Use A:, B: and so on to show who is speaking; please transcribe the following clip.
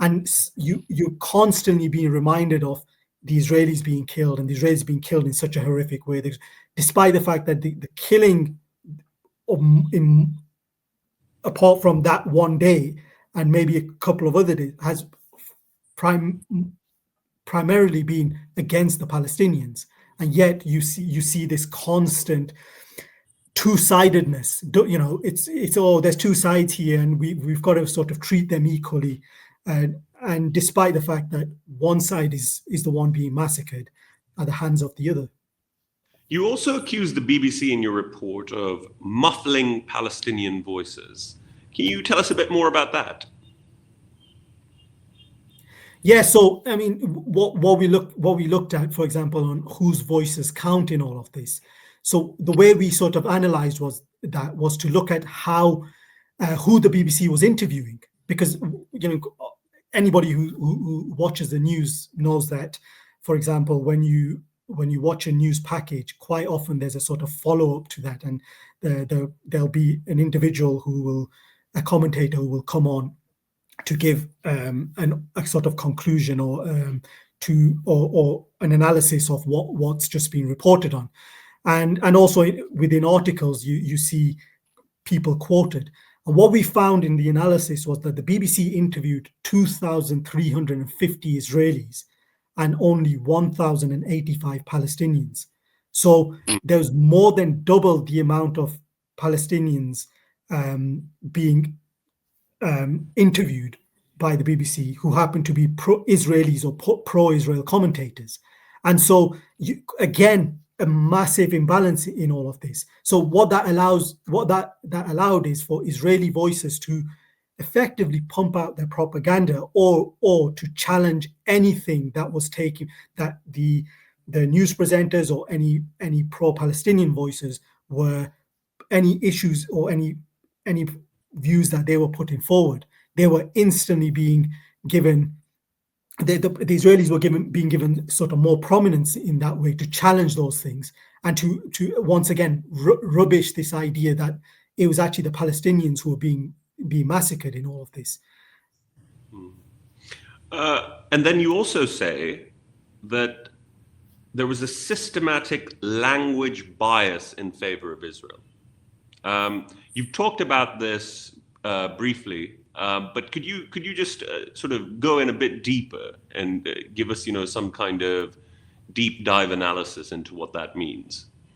A: and you're constantly being reminded of the Israelis being killed, and the Israelis being killed in such a horrific way. Despite the fact that the killing of, apart from that one day and maybe a couple of other days, has primarily been against the Palestinians, and yet you see this constant two-sidedness. It's there's two sides here, and we've got to sort of treat them equally, and despite the fact that one side is the one being massacred at the hands of the other.
B: You also accused the BBC in your report of muffling Palestinian voices. Can you tell us a bit more about that?
A: Yeah, so I mean, what we looked at, for example, on whose voices count in all of this. So the way we sort of analysed was to look at how who the BBC was interviewing, because anybody who watches the news knows that, for example, when you watch a news package, quite often there's a sort of follow-up to that, and there'll be an individual a commentator who will come on to give a sort of conclusion or an analysis of what's just been reported on, and also within articles you see people quoted. And what we found in the analysis was that the BBC interviewed 2,350 Israelis and only 1,085 Palestinians. So there's more than double the amount of Palestinians being interviewed by the BBC who happen to be pro-Israelis or pro-Israel commentators. And so, again, a massive imbalance in all of this. So what that allowed is for Israeli voices to effectively pump out their propaganda or to challenge anything that was taken, that the news presenters or any pro-Palestinian voices were, any issues or any views that they were putting forward, they were instantly being given, the Israelis were being given sort of more prominence in that way to challenge those things, and to once again rubbish this idea that it was actually the Palestinians who were being massacred in all of this.
B: And then you also say that there was a systematic language bias in favor of Israel. You've talked about this briefly, but could you just sort of go in a bit deeper and give us, some kind of deep dive analysis into what that means?